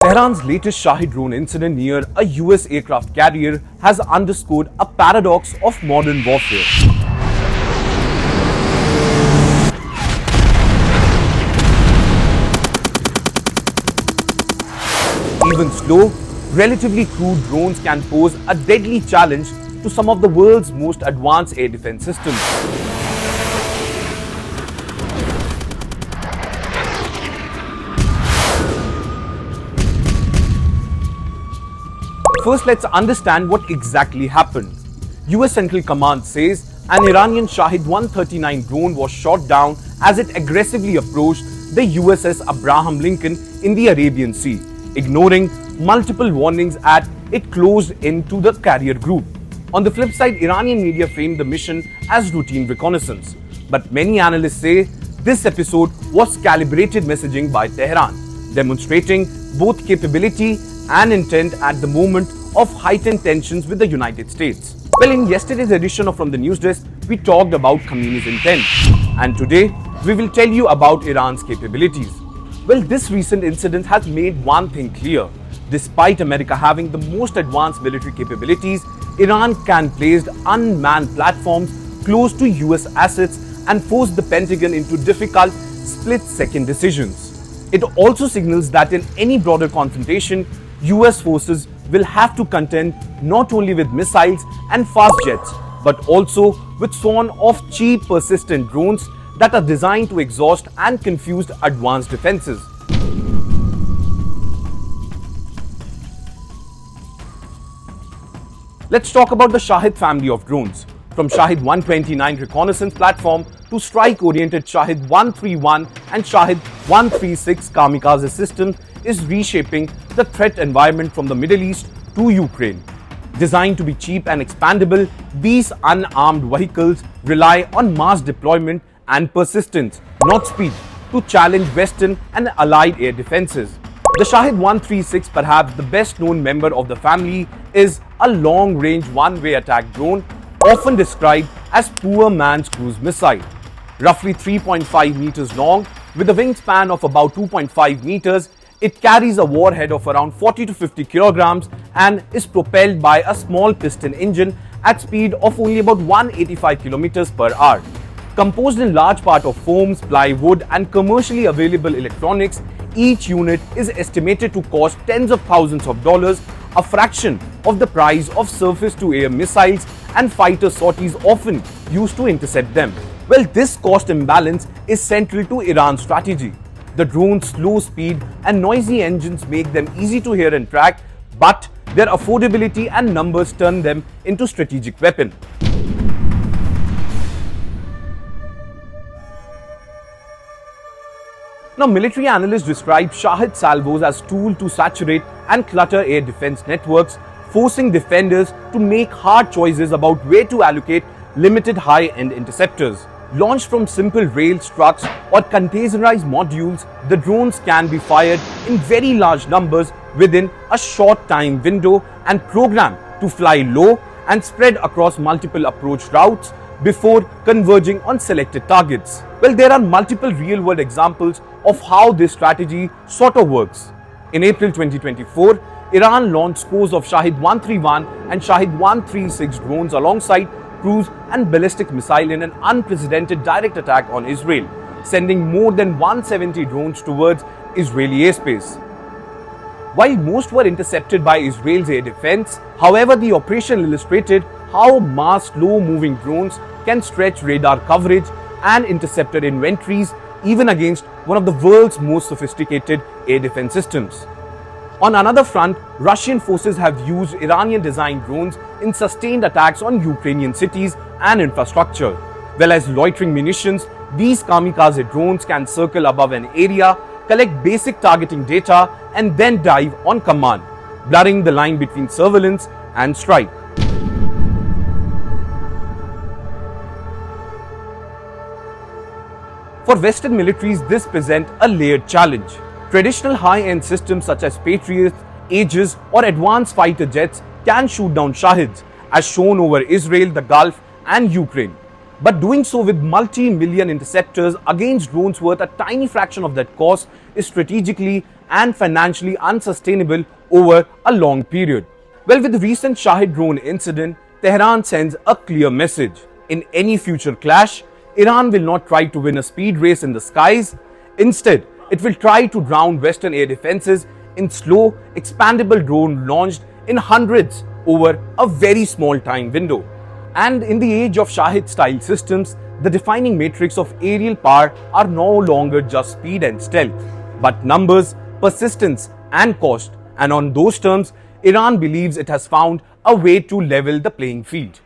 Tehran's latest Shahed drone incident near a US aircraft carrier has underscored a paradox of modern warfare. Even slow, relatively crude drones can pose a deadly challenge to some of the world's most advanced air defense systems. First, let's understand what exactly happened. US Central Command says an Iranian Shahed 139 drone was shot down as it aggressively approached the USS Abraham Lincoln in the Arabian Sea, ignoring multiple warnings as it closed into the carrier group. On the flip side, Iranian media framed the mission as routine reconnaissance. But many analysts say this episode was calibrated messaging by Tehran, demonstrating both capability and intent at the moment of heightened tensions with the United States. Well, in yesterday's edition of From the News Desk, we talked about Khamenei's intent. And today, we will tell you about Iran's capabilities. Well, this recent incident has made one thing clear. Despite America having the most advanced military capabilities, Iran can place unmanned platforms close to US assets and force the Pentagon into difficult split-second decisions. It also signals that in any broader confrontation, US forces will have to contend not only with missiles and fast jets, but also with swarm of cheap, persistent drones that are designed to exhaust and confuse advanced defenses. Let's talk about the Shahed family of drones. From Shahed 129 reconnaissance platform to strike-oriented Shahed 131 and Shahed 136 kamikaze systems is reshaping the threat environment from the Middle East to Ukraine. Designed to be cheap and expandable, these unarmed vehicles rely on mass deployment and persistence, not speed, to challenge Western and allied air defenses. The Shahed 136, perhaps the best known member of the family, is a long-range one-way attack drone, often described as poor man's cruise missile. Roughly 3.5 meters long, with a wingspan of about 2.5 meters, it carries a warhead of around 40 to 50 kilograms and is propelled by a small piston engine at speed of only about 185 kilometers per hour. Composed in large part of foams, plywood and commercially available electronics, each unit is estimated to cost tens of thousands of dollars, a fraction of the price of surface-to-air missiles and fighter sorties often used to intercept them. Well, this cost imbalance is central to Iran's strategy. The drone's slow speed and noisy engines make them easy to hear and track, but their affordability and numbers turn them into strategic weapon. Now, military analysts describe Shahed salvos as tool to saturate and clutter air defense networks, forcing defenders to make hard choices about where to allocate limited high-end interceptors. Launched from simple rails, trucks or containerized modules, the drones can be fired in very large numbers within a short time window and programmed to fly low and spread across multiple approach routes before converging on selected targets. Well, there are multiple real-world examples of how this strategy sort of works. In April 2024, Iran launched scores of Shahed 131 and Shahed 136 drones alongside cruise and ballistic missile in an unprecedented direct attack on Israel, sending more than 170 drones towards Israeli airspace. While most were intercepted by Israel's air defense, however, the operation illustrated how mass slow-moving drones can stretch radar coverage and interceptor inventories even against one of the world's most sophisticated air defense systems. On another front, Russian forces have used Iranian-designed drones in sustained attacks on Ukrainian cities and infrastructure. Well, as loitering munitions, these kamikaze drones can circle above an area, collect basic targeting data, and then dive on command, blurring the line between surveillance and strike. For Western militaries, this presents a layered challenge. Traditional high-end systems such as Patriots, Aegis or advanced fighter jets can shoot down Shaheds, as shown over Israel, the Gulf and Ukraine. But doing so with multi-million interceptors against drones worth a tiny fraction of that cost is strategically and financially unsustainable over a long period. Well, with the recent Shahed drone incident, Tehran sends a clear message. In any future clash, Iran will not try to win a speed race in the skies. Instead, it will try to drown Western air defenses in slow, expandable drone launched in hundreds over a very small time window. And in the age of Shahed-style systems, the defining matrix of aerial power are no longer just speed and stealth, but numbers, persistence, and cost. And on those terms, Iran believes it has found a way to level the playing field.